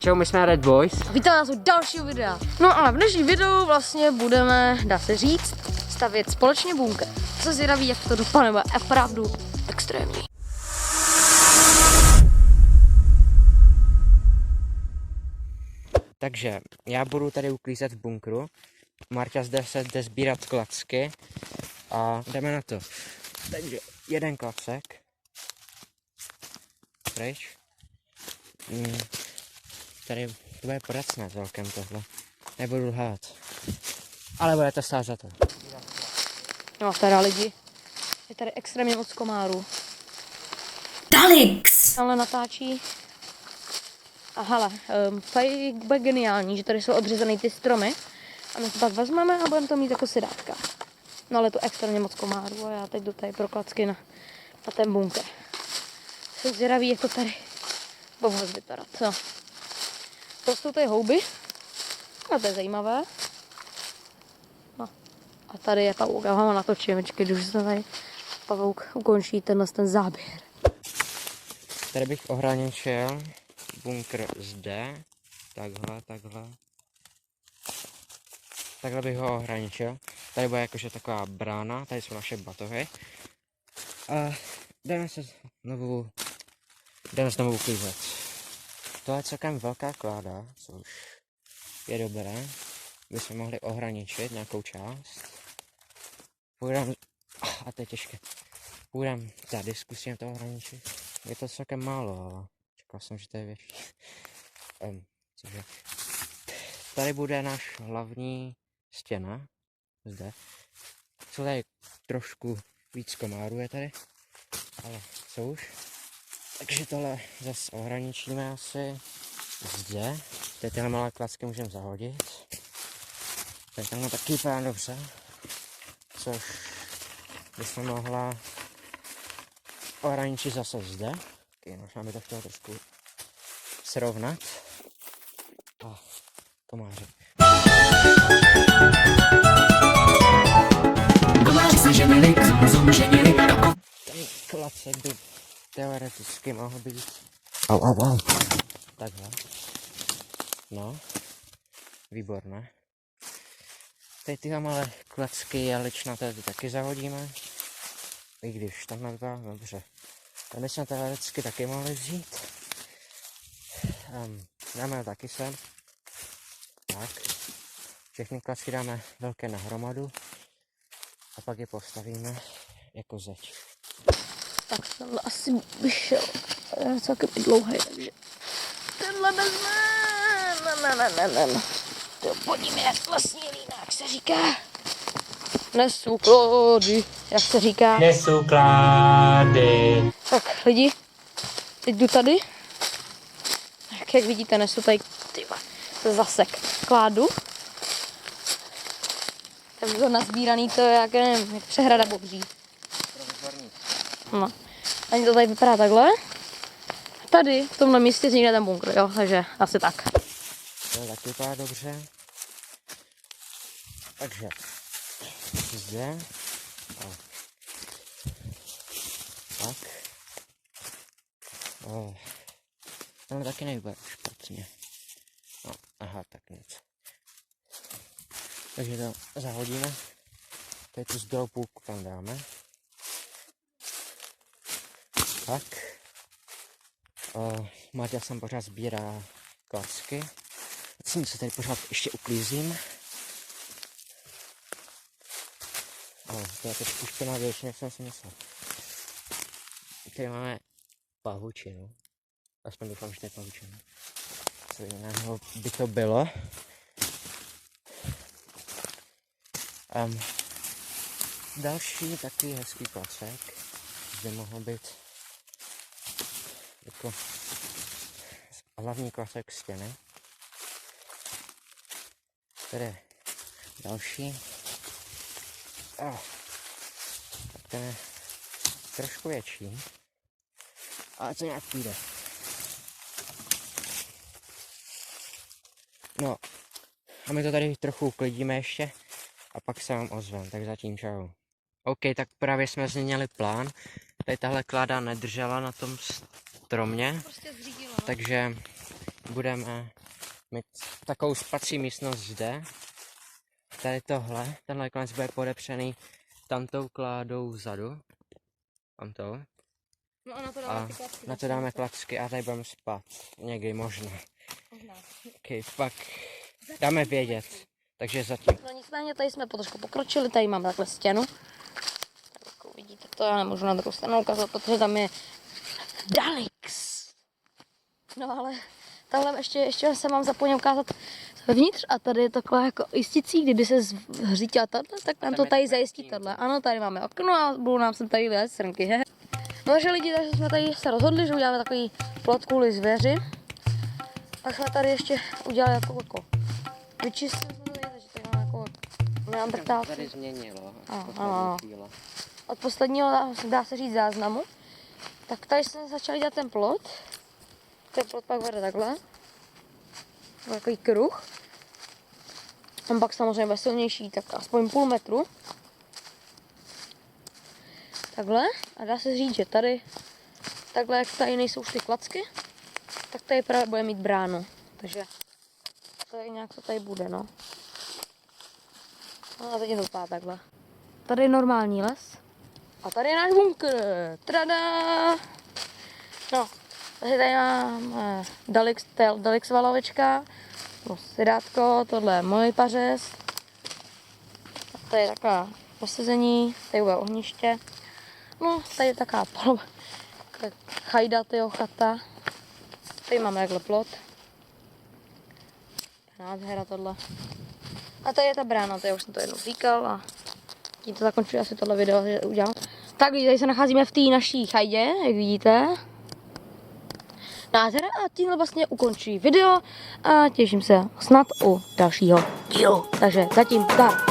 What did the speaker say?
Čau, my jsme Red Boys. Vítám vás u dalšího videa. No a v dnešním videu vlastně budeme, dá se říct, stavět společně bunkr. Jsem zvědavý, jak to dopadne, bude opravdu extrémní. Takže já budu tady uklízet v bunkru. Marta zde se jde sbírat klacky a jdeme na to. Takže jeden klacek. Pryč. Tady to bude pracné celkem tohle. Nebudu lhát. Ale bude to stát za to. No teda lidi, je tady extrémně moc komárů. Dalix! Tamhle natáčí. A hele, tady bude geniální, že tady jsou odřezané ty stromy. A my to pak vezmeme a budeme to mít jako sidátka. No ale je to extrémně moc komárů a já teď jdu tady pro klacky na ten bunkr. Jsem zvědavý, jak to tady bude vůbec vypadat. No. To jsou ty houby. A to je zajímavé. No. A tady je pavouk. Já ho natočím, když se tady pavouk ukončí ten záběr. Tady bych ohraničil bunkr zde. Takhle. Takhle bych ho ohraničil. Tady bude jakože taková brána, tady jsou naše batohy. A jdeme znovu uklízet. To je celkem velká kláda, což je dobré. Bychom mohli ohraničit nějakou část. A to je těžké. Půjdem tady, zkusím to ohraničit. Je to celkem málo, ale čekal jsem, že to je větší. Cože? Tady bude náš hlavní stěna. Zde. Jsou tady trošku víc komárů je tady. Ale co už? Takže tohle zase ohraničíme asi zde. Teď tyhle malé klacky můžeme zahodit. Tady tam taky vypadá dobře. Což bychom mohla ohraničit zase zde. Možná by to chtělo trošku srovnat. A komáři. Ten klacek by teoreticky mohl být. Au. Takhle. No. Výborné. Teď tyhle malé klacky jeličnaté ty taky zahodíme. I když tam nevypadá dobře. Tady jsme teoreticky taky mohli vzít. Dáme ho taky sem. Tak. Všechny klacky dáme velké na hromadu. A pak je postavíme jako zeď. Tak tenhle asi vyšel. Je celkem dlouhý, takže tenhle vezme. To podíme, jak vlastně líná, jak se říká. Nesu klády, jak se říká. Nesu klády. Tak lidi, teď jdu tady. Jak vidíte, nesu tady zasek kládu. Tak to nazbíraný, to je jak, nevím, jak přehrada bobří. No. Ani to tady vypadá takhle. Tady, v tomhle místě vznikne ten bunkr, jo, takže asi tak. To taky vypadá dobře. Takže zde. Tak. Tohle taky nevypadá špatně. No, aha, tak nic. Takže to zahodíme. Tady tu zbylou půlku tam dáme. Tak. Marta sem pořád sbírá klacky. Teď se tady pořád ještě uklízím. To je trošku špinavější, než jsem si myslel. Tady máme pavučinu. Aspoň doufám, že to je pavučina. Co jiného by to bylo. Další takový hezký klacek. Zde mohl být jako hlavní klacek stěny. Tady je další. Tak ten je trošku větší. Ale to nějak půjde. No. A my to tady trochu uklidíme ještě. A pak se vám ozvem, tak zatím čau. OK, tak právě jsme změnili plán. Tady tahle kláda nedržela na tom stromě, Prostě zřídila. takže budeme mít takovou spací místnost zde. Tady tenhle konec bude podepřený tamtou kládou vzadu. Tamtou. No a na to A dáme ty klacky. na to dáme klacky a tady budeme spát. Někdy možná. Ok, pak dáme vědět. Takže zatím. No nicméně tady jsme trošku pokročili, tady máme takhle stěnu. Tak jako vidíte to, já nemůžu na druhou stranu ukázat, protože tam je Daleks. No ale tahle ještě se mám zapomněl ukázat vevnitř a tady je takhle jako jisticí, kdyby se zhřítila tato, tak nám to tady zajistí tohle. Ano, tady máme okno a budou nám sem tady lézt srnky, he. No takže lidi, takže jsme tady se rozhodli, že uděláme takový plot kvůli zvěři. Tak jsme tady ještě udělali jako vyčistili jsme tady, takže tady máme jako neandrtálky. Tady změnilo. Ano. Od posledního, dá se říct, záznamu. Tak tady jsme začali dělat ten plot. Ten plot pak vede takhle. Takový kruh. On pak samozřejmě bude silnější, tak aspoň půl metru. Takhle. A dá se říct, že tady, takhle jak tady nejsou už ty klacky, tak tady právě bude mít bránu. Takže tady nějak to tady bude, no. No a teď je to vypadá takhle. Tady je normální les. A tady je náš bunkr. Tada! No, takže tady máme Daleks valovečka, syrátko, tohle je můj pařez. A tady je taková posezení, tady bude ohniště. No, tady je taková chajda, tyjo, chata. Tady máme takhle plot. Nádhera tohle. A tady je ta brána, tady už jsem to jednou říkal a tím to zakončuji asi tohle video, že udělám. Tak tady se nacházíme v té naší chajdě, jak vidíte. Nádhera a tímhle vlastně ukončí video a těším se snad u dalšího dílu. Takže zatím tak.